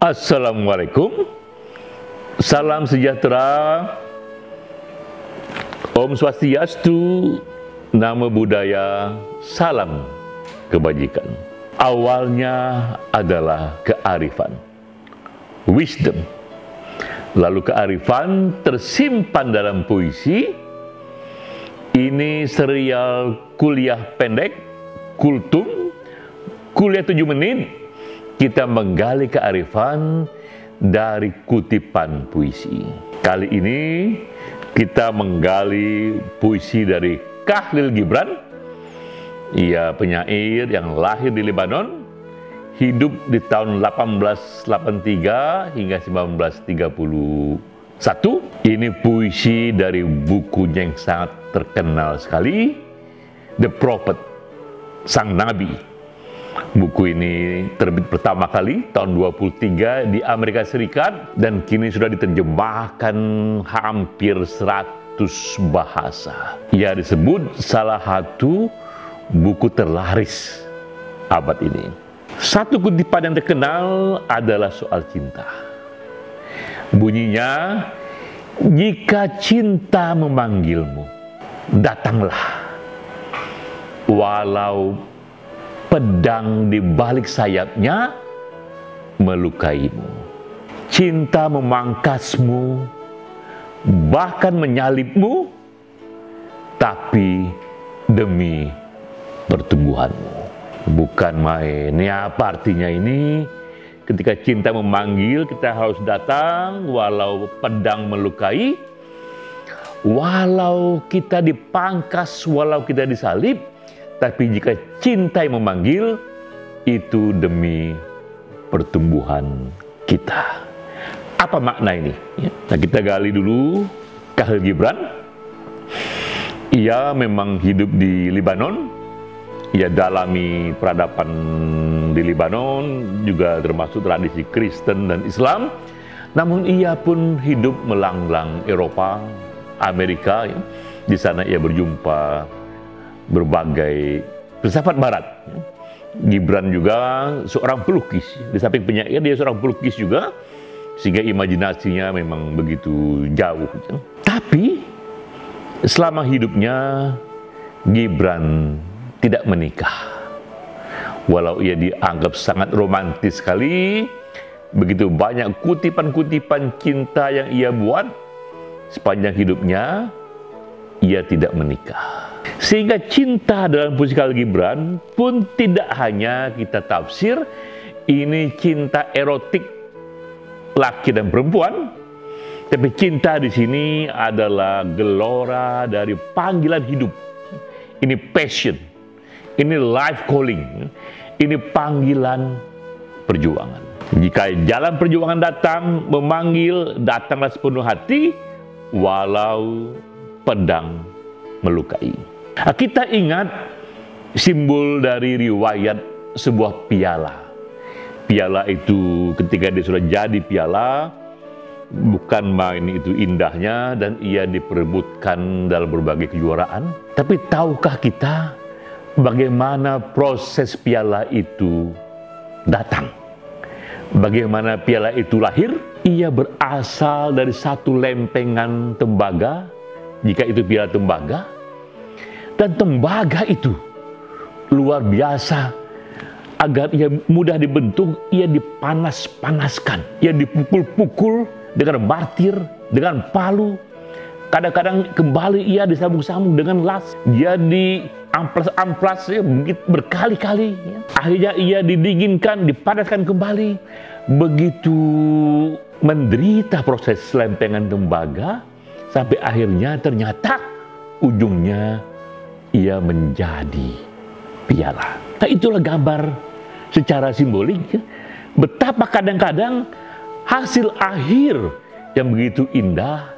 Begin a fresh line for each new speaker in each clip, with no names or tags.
Assalamualaikum, salam sejahtera, Om Swastiastu, Namo Buddhaya, salam kebajikan. Awalnya adalah kearifan, wisdom. Lalu kearifan tersimpan dalam puisi. Ini serial kuliah pendek, kultum, kuliah 7 menit. Kita menggali kearifan dari kutipan puisi. Kali ini kita menggali puisi dari Khalil Gibran. Ia penyair yang lahir di Lebanon, hidup di tahun 1883 hingga 1931. Ini puisi dari bukunya yang sangat terkenal sekali, The Prophet, Sang Nabi. Buku ini terbit pertama kali tahun 23 di Amerika Serikat dan kini sudah diterjemahkan hampir 100 bahasa. Ia disebut salah satu buku terlaris abad ini. Satu kutipan yang terkenal adalah soal cinta. Bunyinya, jika cinta memanggilmu, datanglah. Walau pedang di balik sayapnya melukaimu. Cinta memangkasmu, bahkan menyalibmu, tapi demi pertumbuhanmu. Bukan main. Ini apa artinya ini? Ketika cinta memanggil, kita harus datang, walau pedang melukai, walau kita dipangkas, walau kita disalib. Tapi jika cinta yang memanggil, itu demi pertumbuhan kita. Apa makna ini? Nah, kita gali dulu Khalil Gibran. Ia memang hidup di Lebanon. Ia dalami peradaban di Lebanon, juga termasuk tradisi Kristen dan Islam. Namun ia pun hidup melanglang Eropa, Amerika. Di sana ia berjumpa berbagai filsafat barat. Gibran juga seorang pelukis. Di samping penyair, dia seorang pelukis juga, sehingga imajinasinya memang begitu jauh. Tapi selama hidupnya Gibran tidak menikah. Walau ia dianggap sangat romantis sekali, begitu banyak kutipan-kutipan cinta yang ia buat, sepanjang hidupnya ia tidak menikah. Sehingga cinta dalam puisi Khalil Gibran pun tidak hanya kita tafsir ini cinta erotik laki dan perempuan, tapi cinta di sini adalah gelora dari panggilan hidup. Ini passion, ini life calling, ini panggilan perjuangan. Jika jalan perjuangan datang, memanggil, datanglah sepenuh hati, walau pedang melukai. Nah, kita ingat simbol dari riwayat sebuah piala. Piala itu ketika dia sudah jadi piala, bukan main itu indahnya dan ia diperebutkan dalam berbagai kejuaraan. Tapi tahukah kita bagaimana proses piala itu datang? Bagaimana piala itu lahir? Ia berasal dari satu lempengan tembaga, jika itu piala tembaga. Dan tembaga itu luar biasa. Agar ia mudah dibentuk, ia dipanas-panaskan. Ia dipukul-pukul dengan martir, dengan palu. Kadang-kadang kembali ia disambung-sambung dengan las. Dia diamplas-amplas berkali-kali. Akhirnya ia didinginkan, dipanaskan kembali. Begitu menderita proses lempengan tembaga, sampai akhirnya ternyata ujungnya ia menjadi piala. Nah, itulah gambar secara simbolik betapa kadang-kadang hasil akhir yang begitu indah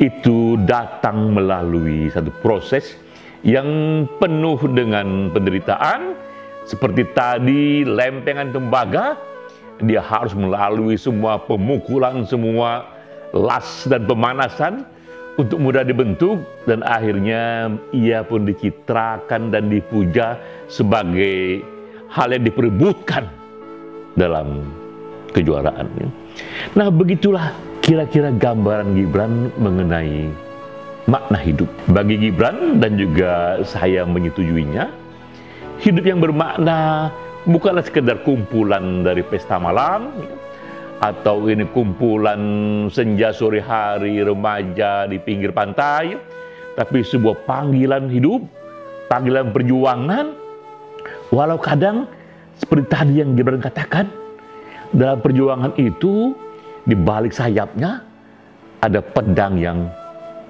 itu datang melalui satu proses yang penuh dengan penderitaan. Seperti tadi lempengan tembaga, dia harus melalui semua pemukulan, semua las dan pemanasan untuk mudah dibentuk, dan akhirnya ia pun dicitrakan dan dipuja sebagai hal yang diperebutkan dalam kejuaraan. Nah, begitulah kira-kira gambaran Gibran mengenai makna hidup. Bagi Gibran dan juga saya menyetujuinya, hidup yang bermakna bukanlah sekedar kumpulan dari pesta malam, atau ini kumpulan senja sore hari remaja di pinggir pantai, tapi sebuah panggilan hidup, panggilan perjuangan. Walau kadang seperti tadi yang Gibran katakan, dalam perjuangan itu di balik sayapnya ada pedang yang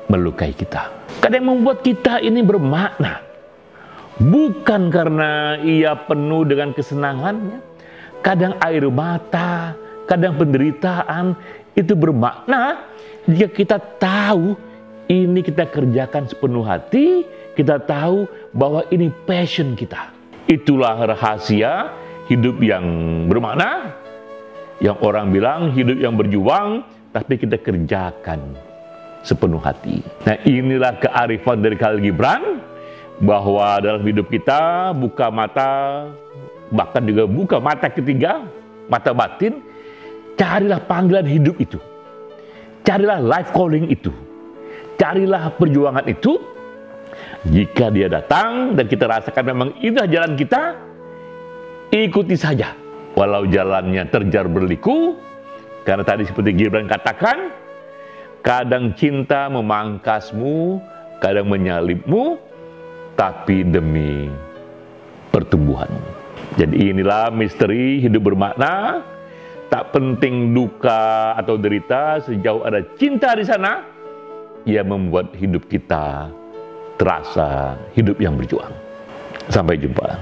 melukai kita. Kadang membuat kita ini bermakna, bukan karena ia penuh dengan kesenangannya. Kadang air mata, kadang penderitaan itu bermakna jika kita tahu ini kita kerjakan sepenuh hati, kita tahu bahwa ini passion kita. Itulah rahasia hidup yang bermakna, yang orang bilang hidup yang berjuang, tapi kita kerjakan sepenuh hati. Nah, inilah kearifan dari Khalil Gibran, bahwa dalam hidup kita buka mata, bahkan juga buka mata ketiga, mata batin, carilah panggilan hidup itu, carilah life calling itu, carilah perjuangan itu. Jika dia datang dan kita rasakan memang inilah jalan kita, ikuti saja. Walau jalannya terjar berliku, karena tadi seperti Gibran katakan, kadang cinta memangkasmu, kadang menyalibmu, tapi demi pertumbuhanmu. Jadi inilah misteri hidup bermakna. Tak penting duka atau derita, sejauh ada cinta di sana, ia membuat hidup kita terasa hidup yang berjuang. Sampai jumpa.